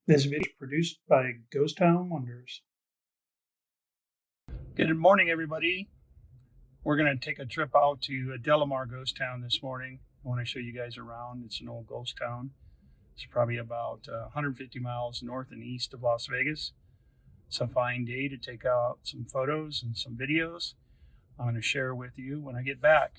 This video is produced by Ghost Town Wonders. Good morning, everybody. We're going to take a trip out to Delamar Ghost Town this morning. I want to show you guys around. It's an old ghost town. It's probably about 150 miles north and east of Las Vegas. It's a fine day to take out some photos and some videos. I'm going to share with you when I get back.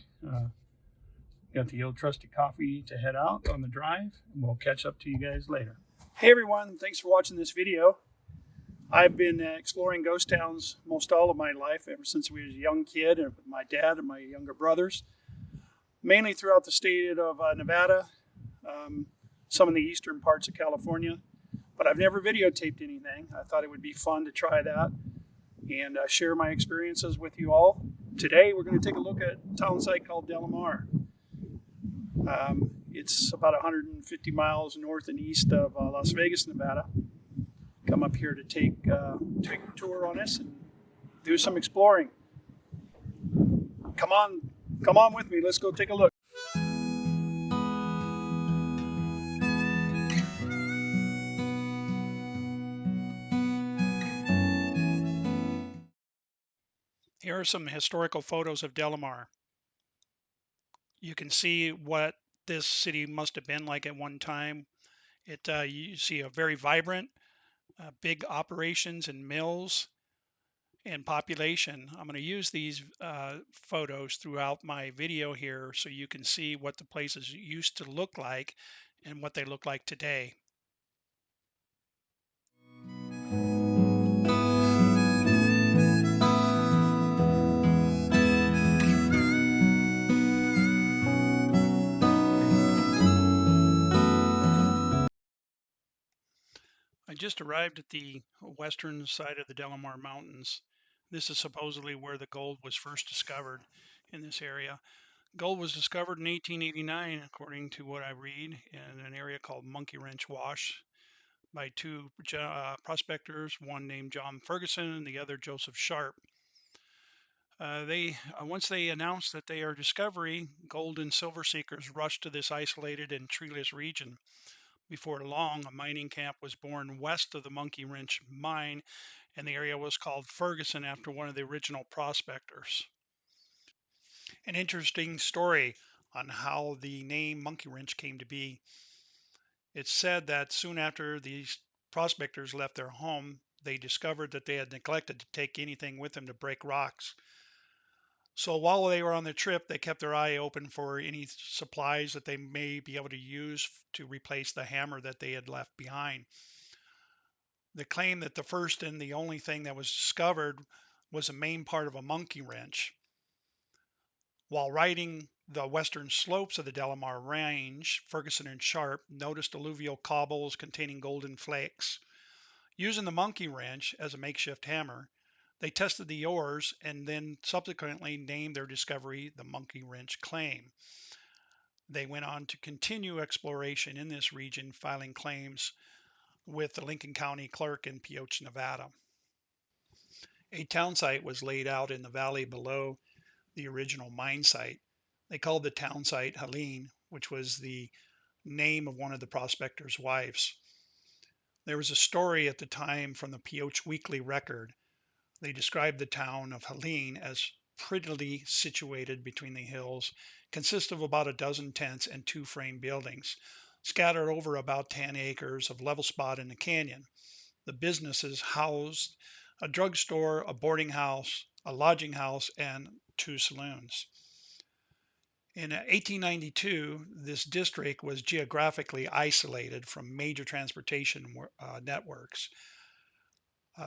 Got the old trusty coffee to head out on the drive, and we'll catch up to you guys later. Hey everyone, thanks for watching this video. I've been exploring ghost towns most all of my life, ever since we was a young kid and with my dad and my younger brothers, mainly throughout the state of Nevada, some in the eastern parts of California, but I've never videotaped anything. I thought it would be fun to try that and share my experiences with you all. Today we're going to take a look at a town site called Delamar. It's about 150 miles north and east of Las Vegas, Nevada. Come up here to take a tour on this and do some exploring. Come on with me. Let's go take a look. Here are some historical photos of Delamar. You can see what this city must have been like at one time. You see a very vibrant, big operations and mills and population. I'm going to use these photos throughout my video here so you can see what the places used to look like and what they look like today. I just arrived at the western side of the Delamar Mountains. This is supposedly where the gold was first discovered in this area. Gold was discovered in 1889, according to what I read, in an area called Monkey Wrench Wash by two prospectors, one named John Ferguson and the other Joseph Sharp. Once they announced that they are discovery, gold and silver seekers rushed to this isolated and treeless region. Before long, a mining camp was born west of the Monkey Wrench mine, and the area was called Ferguson after one of the original prospectors. An interesting story on how the name Monkey Wrench came to be. It's said that soon after these prospectors left their home, they discovered that they had neglected to take anything with them to break rocks. So while they were on the trip, they kept their eye open for any supplies that they may be able to use to replace the hammer that they had left behind. The claim that the first and the only thing that was discovered was a main part of a monkey wrench. While riding the western slopes of the Delamar Range, Ferguson and Sharp noticed alluvial cobbles containing golden flakes. Using the monkey wrench as a makeshift hammer, they tested the ores and then subsequently named their discovery the Monkey Wrench Claim. They went on to continue exploration in this region, filing claims with the Lincoln County Clerk in Pioche, Nevada. A town site was laid out in the valley below the original mine site. They called the town site Helene, which was the name of one of the prospectors' wives. There was a story at the time from the Pioche Weekly Record. They described the town of Helene as prettily situated between the hills, consists of about a dozen tents and two frame buildings, scattered over about 10 acres of level spot in the canyon. The businesses housed a drugstore, a boarding house, a lodging house, and two saloons. In 1892, this district was geographically isolated from major transportation networks.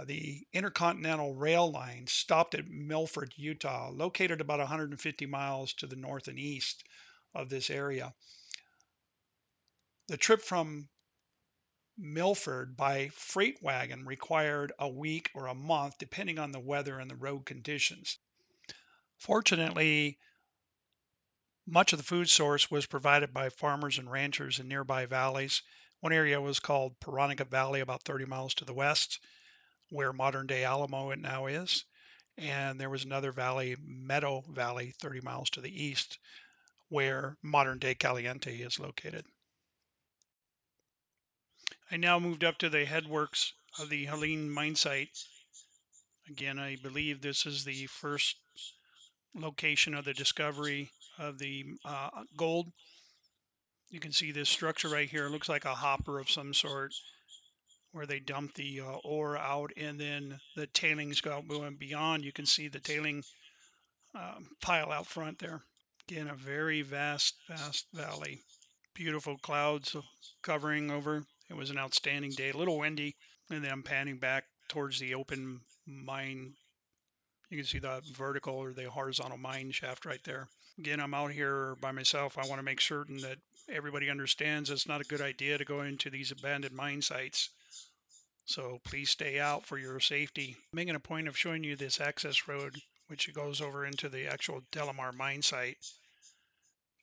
The Intercontinental Rail Line stopped at Milford, Utah, located about 150 miles to the north and east of this area. The trip from Milford by freight wagon required a week or a month, depending on the weather and the road conditions. Fortunately, much of the food source was provided by farmers and ranchers in nearby valleys. One area was called Pahranagat Valley, about 30 miles to the west, where modern day Alamo it now is. And there was another valley, Meadow Valley, 30 miles to the east, where modern day Caliente is located. I now moved up to the headworks of the Helene mine site. Again, I believe this is the first location of the discovery of the gold. You can see this structure right here. It looks like a hopper of some sort where they dump the ore out, and then the tailings go going beyond. You can see the tailing pile out front there. Again, a very vast valley. Beautiful clouds covering over. It was an outstanding day. A little windy, and then I'm panning back towards the open mine. You can see the vertical or the horizontal mine shaft right there. Again, I'm out here by myself. I want to make certain that everybody understands it's not a good idea to go into these abandoned mine sites. So please stay out for your safety. I'm making a point of showing you this access road, which goes over into the actual DeLamar mine site.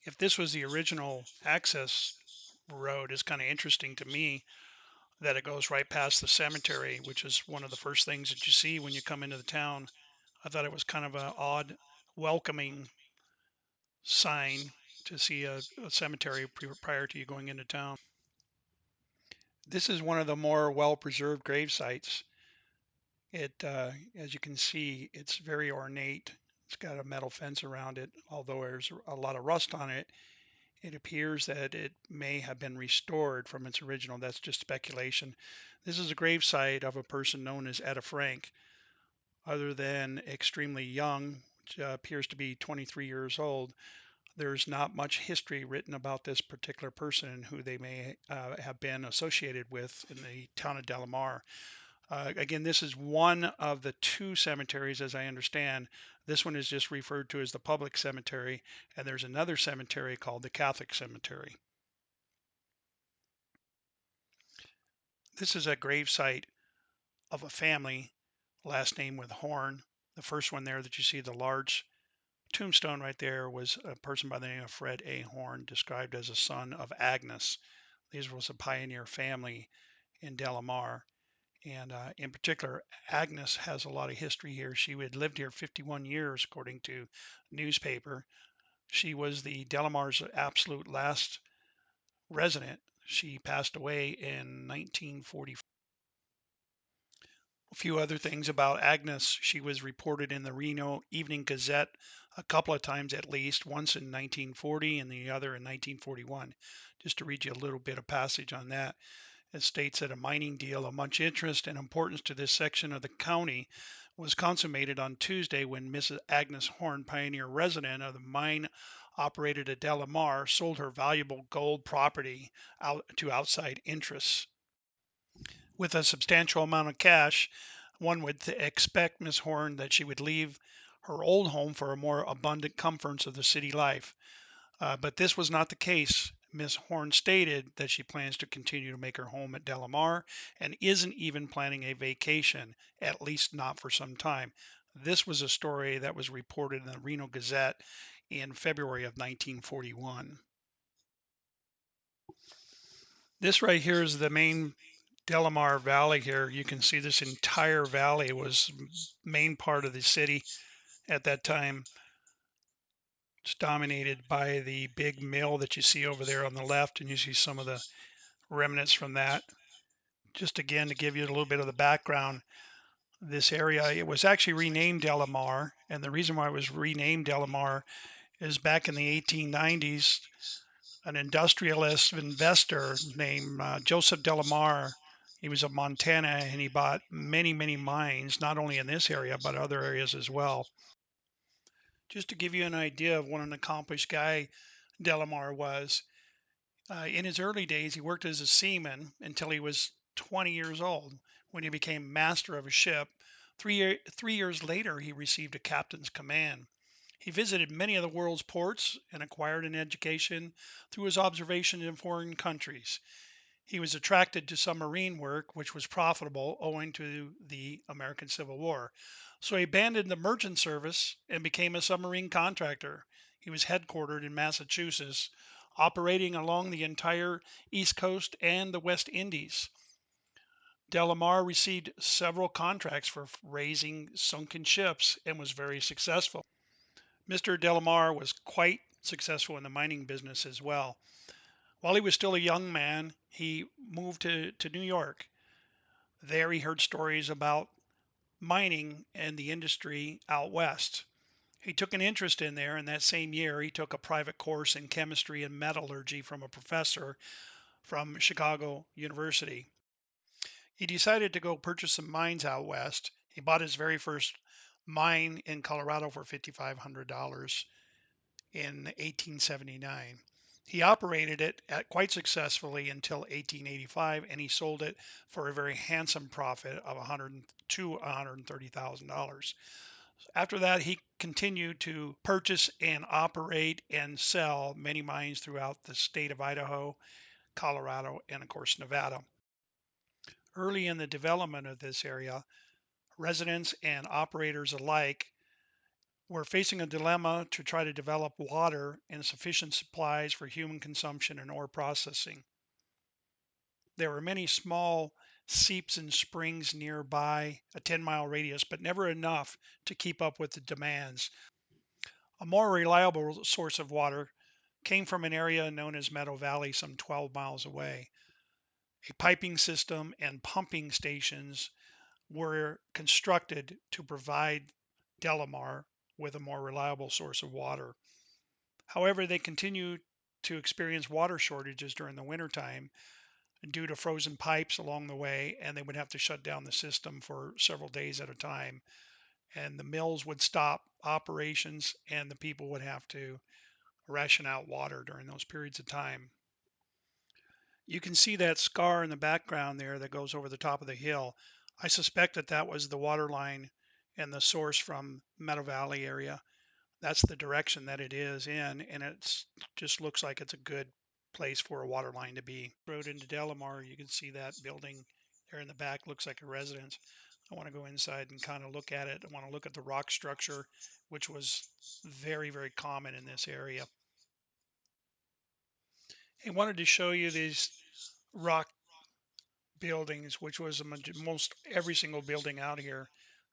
If this was the original access road, it's kind of interesting to me that it goes right past the cemetery, which is one of the first things that you see when you come into the town. I thought it was kind of an odd, welcoming sign to see a cemetery prior to you going into town. This is one of the more well-preserved grave sites. As you can see, it's very ornate. It's got a metal fence around it. Although there's a lot of rust on it, it appears that it may have been restored from its original. That's just speculation. This is a grave site of a person known as Etta Frank. Other than extremely young, which appears to be 23 years old, there's not much history written about this particular person and who they may have been associated with in the town of DeLamar. Again, this is one of the two cemeteries, as I understand. This one is just referred to as the public cemetery, and there's another cemetery called the Catholic Cemetery. This is a gravesite of a family, last name with Horn. The first one there that you see, the large tombstone right there, was a person by the name of Fred A. Horn, described as a son of Agnes. These was a pioneer family in DeLamar. And in particular, Agnes has a lot of history here. She had lived here 51 years, according to newspaper. She was the DeLamar's absolute last resident. She passed away in 1944. A few other things about Agnes. She was reported in the Reno Evening Gazette a couple of times at least, once in 1940 and the other in 1941. Just to read you a little bit of passage on that. It states that a mining deal of much interest and importance to this section of the county was consummated on Tuesday when Mrs. Agnes Horn, pioneer resident of the mine operated at DeLamar, sold her valuable gold property out to outside interests. With a substantial amount of cash, one would expect Miss Horn that she would leave her old home for a more abundant comforts of the city life. But this was not the case. Miss Horn stated that she plans to continue to make her home at DeLamar and isn't even planning a vacation, at least not for some time. This was a story that was reported in the Reno Gazette in February of 1941. This right here is the main DeLamar Valley here. You can see this entire valley was main part of the city at that time. It's dominated by the big mill that you see over there on the left, and you see some of the remnants from that. Just again to give you a little bit of the background, this area, it was actually renamed DeLamar, and the reason why it was renamed DeLamar is back in the 1890s, an industrialist investor named Joseph DeLamar. He was of Montana, and he bought many mines, not only in this area but other areas as well. Just to give you an idea of what an accomplished guy DeLamar was. In his early days, he worked as a seaman until he was 20 years old when he became master of a ship. 3 years later, he received a captain's command. He visited many of the world's ports and acquired an education through his observations in foreign countries. He was attracted to submarine work, which was profitable owing to the American Civil War. So he abandoned the merchant service and became a submarine contractor. He was headquartered in Massachusetts, operating along the entire East Coast and the West Indies. DeLamar received several contracts for raising sunken ships and was very successful. Mr. DeLamar was quite successful in the mining business as well. While he was still a young man, he moved to New York. There he heard stories about mining and the industry out west. He took an interest in there, and that same year he took a private course in chemistry and metallurgy from a professor from Chicago University. He decided to go purchase some mines out west. He bought his very first mine in Colorado for $5,500 in 1879. He operated it quite successfully until 1885, and he sold it for a very handsome profit of 100 to $130,000. After that, he continued to purchase and operate and sell many mines throughout the state of Idaho, Colorado, and of course Nevada. Early in the development of this area, residents and operators alike were facing a dilemma to try to develop water in sufficient supplies for human consumption and ore processing. There were many small seeps and springs nearby a 10-mile radius, but never enough to keep up with the demands. A more reliable source of water came from an area known as Meadow Valley, some 12 miles away. A piping system and pumping stations were constructed to provide Delamar with a more reliable source of water. However, they continued to experience water shortages during the wintertime due to frozen pipes along the way, and they would have to shut down the system for several days at a time. And the mills would stop operations, and the people would have to ration out water during those periods of time. You can see that scar in the background there that goes over the top of the hill. I suspect that that was the water line and the source from Meadow Valley area. That's the direction that it is in, and it's just looks like it's a good place for a water line to be. Road into Delamar, you can see that building there in the back looks like a residence. I want to go inside and kind of look at it. I want to look at the rock structure, which was very, very common in this area. I wanted to show you these rock buildings, which was most every single building out here.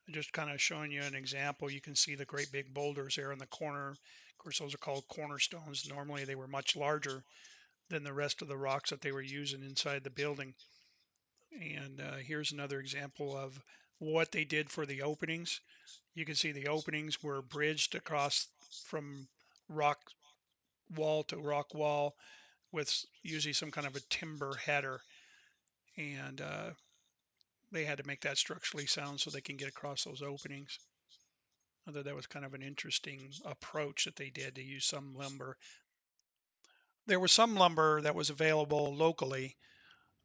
Just kind of showing you an example. You can see the great big boulders there in the corner. Of course, those are called cornerstones. Normally, they were much larger than the rest of the rocks that they were using inside the building. And here's another example of what they did for the openings. You can see the openings were bridged across from rock wall to rock wall with usually some kind of a timber header. And they had to make that structurally sound so they can get across those openings. I thought that was kind of an interesting approach that they did to use some lumber. There was some lumber that was available locally.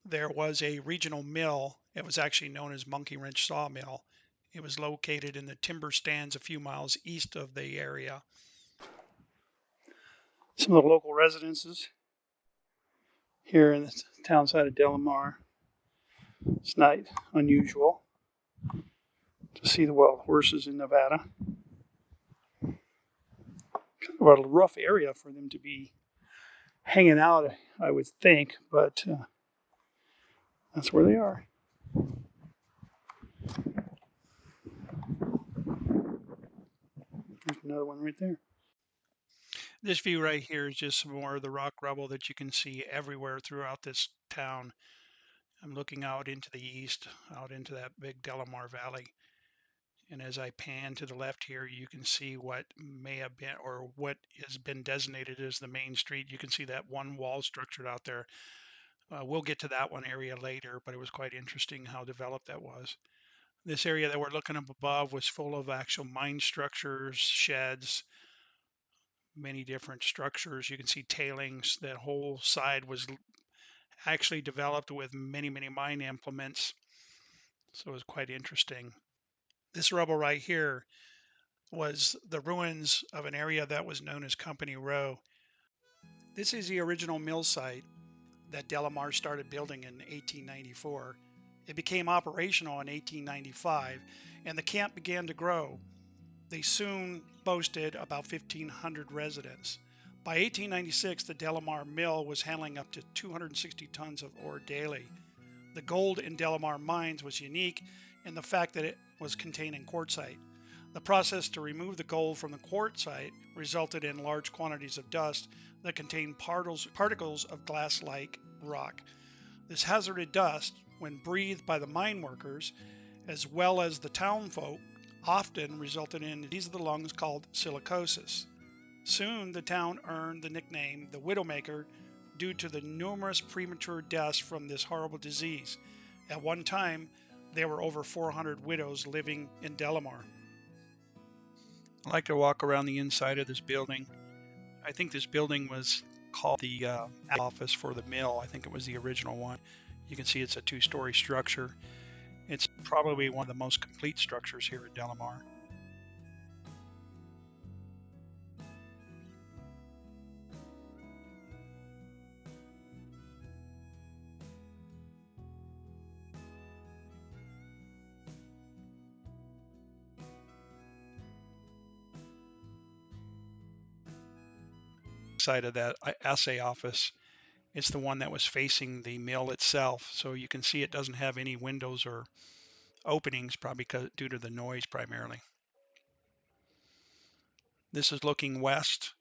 There was a regional mill. It was actually known as Monkey Wrench Sawmill. It was located in the timber stands a few miles east of the area. Some of the local residences here in the town side of Delamar. It's not unusual to see the wild horses in Nevada. Kind of a rough area for them to be hanging out, I would think, but that's where they are. There's another one right there. This view right here is just some more of the rock rubble that you can see everywhere throughout this town. I'm looking out into the east, out into that big Delamar Valley. And as I pan to the left here, you can see what may have been or what has been designated as the main street. You can see that one wall structure out there. We'll get to that one area later, but it was quite interesting how developed that was. This area that we're looking up above was full of actual mine structures, sheds, many different structures. You can see tailings. That whole side was actually developed with many, many mine implements. So it was quite interesting. This rubble right here was the ruins of an area that was known as Company Row. This is the original mill site that Delamar started building in 1894. It became operational in 1895, and the camp began to grow. They soon boasted about 1,500 residents. By 1896, the Delamar mill was handling up to 260 tons of ore daily. The gold in Delamar mines was unique in the fact that it was contained in quartzite. The process to remove the gold from the quartzite resulted in large quantities of dust that contained particles of glass-like rock. This hazardous dust, when breathed by the mine workers as well as the townfolk, often resulted in disease of the lungs called silicosis. Soon the town earned the nickname the Widowmaker due to the numerous premature deaths from this horrible disease. At one time, there were over 400 widows living in Delamar. I like to walk around the inside of this building. I think this building was called the office for the mill. I think it was the original one. You can see it's a two-story structure. It's probably one of the most complete structures here at Delamar. Side of that assay office, it's the one that was facing the mill itself, so you can see it doesn't have any windows or openings, probably due to the noise primarily. This is looking west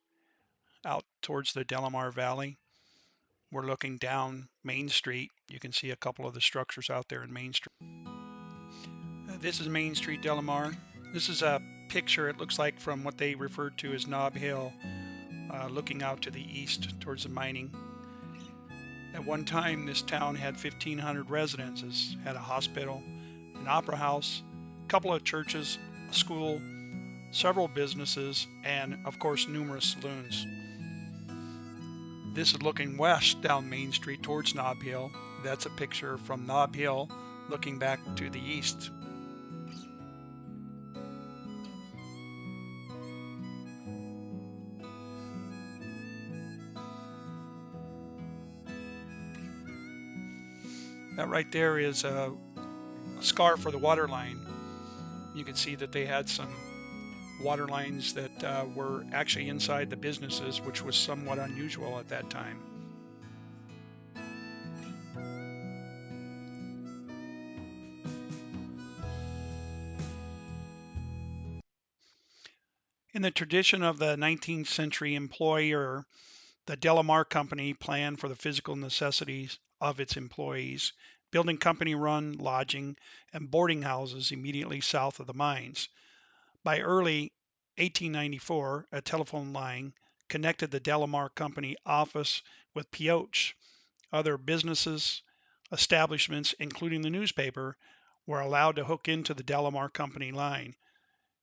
out towards the Delamar Valley. We're looking down Main Street. You can see a couple of the structures out there in Main Street. This is Main Street, Delamar. This is a picture, it looks like, from what they referred to as Nob Hill, looking out to the east towards the mining. At one time, this town had 1,500 residences, had a hospital, an opera house, a couple of churches, a school, several businesses, and of course numerous saloons. This is looking west down Main Street towards Nob Hill. That's a picture from Nob Hill looking back to the east. That right there is a scar for the water line. You can see that they had some water lines that were actually inside the businesses, which was somewhat unusual at that time. In the tradition of the 19th century employer, the Delamar Company planned for the physical necessities of its employees, building company-run lodging and boarding houses immediately south of the mines. By early 1894, a telephone line connected the Delamar Company office with Pioche. Other businesses, establishments, including the newspaper, were allowed to hook into the Delamar Company line.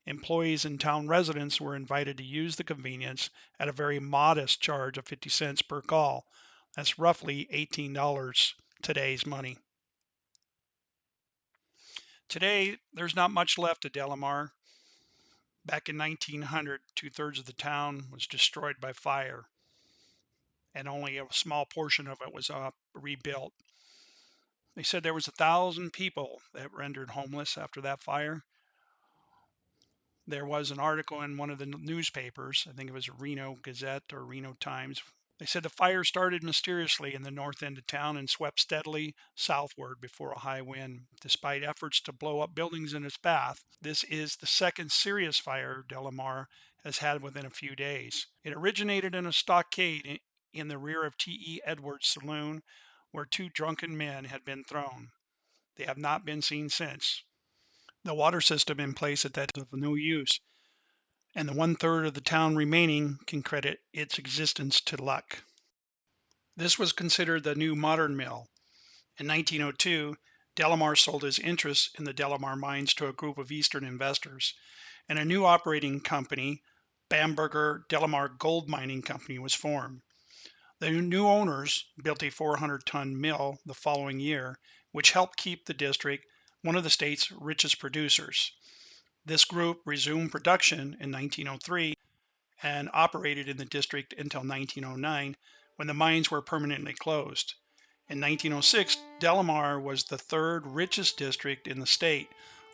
Employees and town residents were invited to use the convenience at a very modest charge of 50 cents per call. That's roughly $18 today's money. Today, there's not much left of Delamar. Back in 1900, 2/3 of the town was destroyed by fire, and only a small portion of it was rebuilt. They said there was 1,000 people that rendered homeless after that fire. There was an article in one of the newspapers, I think it was Reno Gazette or Reno Times. They said the fire started mysteriously in the north end of town and swept steadily southward before a high wind. Despite efforts to blow up buildings in its path, this is the second serious fire Delamar has had within a few days. It originated in a stockade in the rear of T.E. Edwards Saloon, where 2 drunken men had been thrown. They have not been seen since. The water system in place at that is of no use, and the 1/3 of the town remaining can credit its existence to luck. This was considered the new modern mill. In 1902, Delamar sold his interest in the Delamar mines to a group of Eastern investors, and a new operating company, Bamberger Delamar Gold Mining Company, was formed. The new owners built a 400-ton mill the following year, which helped keep the district one of the state's richest producers. This group resumed production in 1903 and operated in the district until 1909, when the mines were permanently closed. In 1906, Delamar was the 3rd richest district in the state,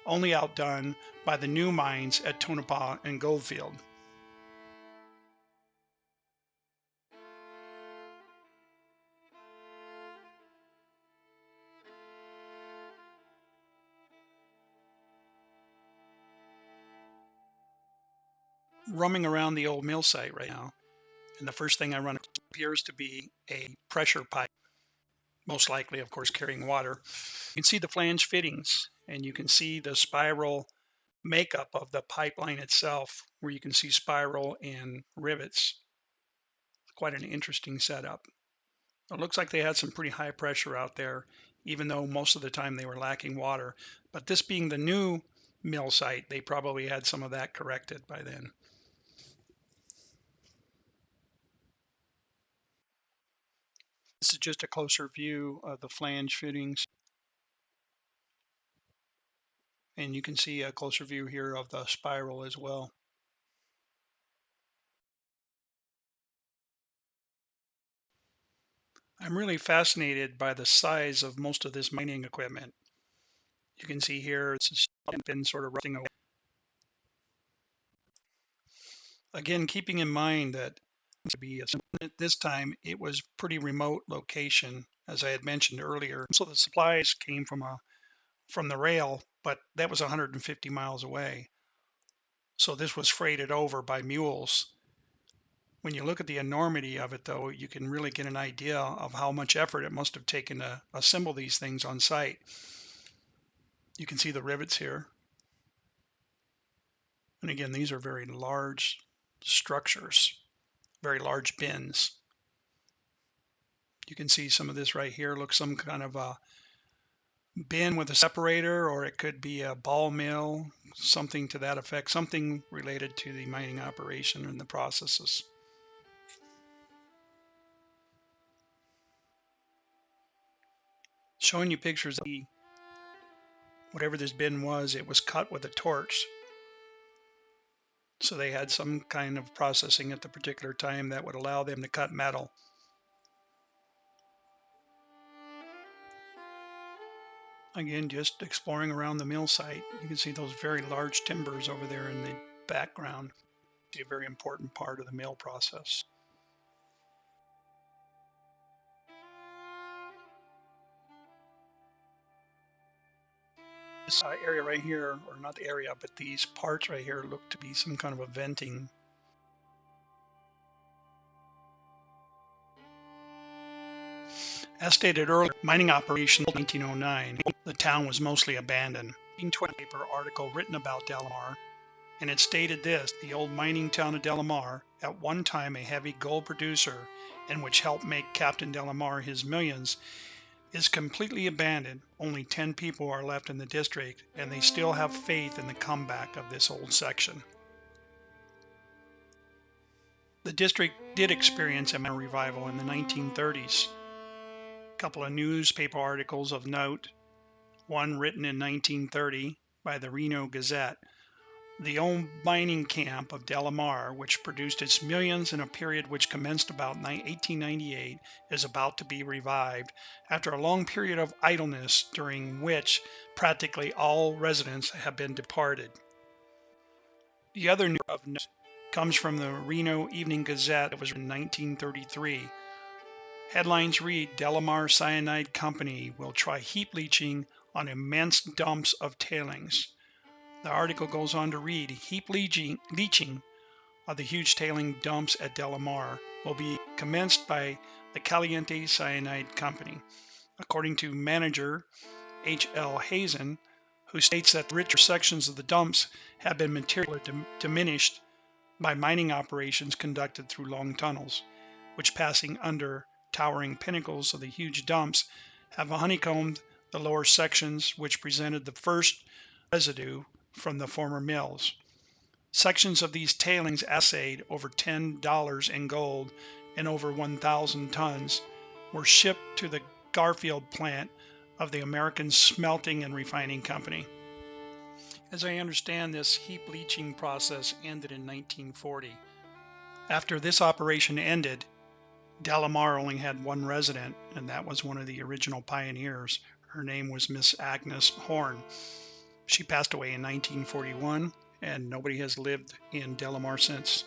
only outdone by the new mines at Tonopah and Goldfield. roaming around the old mill site right now, and the first thing I run across appears to be a pressure pipe, most likely, of course, carrying water. You can see the flange fittings, and you can see the spiral makeup of the pipeline itself, where you can see spiral and rivets. Quite an interesting setup. It looks like they had some pretty high pressure out there, even though most of the time they were lacking water. But this being the new mill site, they probably had some of that corrected by then. This is just a closer view of the flange fittings, and you can see a closer view here of the spiral as well. I'm really fascinated by the size of most of this mining equipment. You can see here it's been sort of rusting away. Again, keeping in mind that to be at this time it was pretty remote location, as I had mentioned earlier. So the supplies came from the rail, but that was 150 miles away. So this was freighted over by mules. When you look at the enormity of it, though, you can really get an idea of how much effort it must have taken to assemble these things on site. You can see the rivets here. And again, these are very large structures, very large bins. You can see some of this right here looks some kind of a bin with a separator, or it could be a ball mill, something to that effect, something related to the mining operation and the processes. Showing you pictures of whatever this bin was, it was cut with a torch. So they had some kind of processing at the particular time that would allow them to cut metal. Again, just exploring around the mill site, you can see those very large timbers over there in the background. A very important part of the mill process. This area right here, or not the area, but these parts right here look to be some kind of a venting. As stated earlier, mining operation in 1909, the town was mostly abandoned. In a paper article written about DeLamar, and it stated this: the old mining town of DeLamar, at one time a heavy gold producer and which helped make Captain DeLamar his millions, is completely abandoned. Only 10 people are left in the district, and they still have faith in the comeback of this old section. The district did experience a mining revival in the 1930s. A couple of newspaper articles of note, one written in 1930 by the Reno Gazette. The old mining camp of DeLamar, which produced its millions in a period which commenced about 1898, is about to be revived after a long period of idleness during which practically all residents have been departed. The other news of note comes from the Reno Evening Gazette. It was in 1933. Headlines read, DeLamar Cyanide Company will try heap leaching on immense dumps of tailings. The article goes on to read, heap leaching of the huge tailing dumps at DeLamar will be commenced by the Caliente Cyanide Company, according to manager H.L. Hazen, who states that the richer sections of the dumps have been materially diminished by mining operations conducted through long tunnels, which passing under towering pinnacles of the huge dumps have honeycombed the lower sections which presented the first residue from the former mills. Sections of these tailings assayed over $10 in gold and over 1,000 tons were shipped to the Garfield plant of the American Smelting and Refining Company. As I understand, this heap leaching process ended in 1940. After this operation ended, DeLamar only had one resident, and that was one of the original pioneers. Her name was Miss Agnes Horn. She passed away in 1941, and nobody has lived in DeLamar since.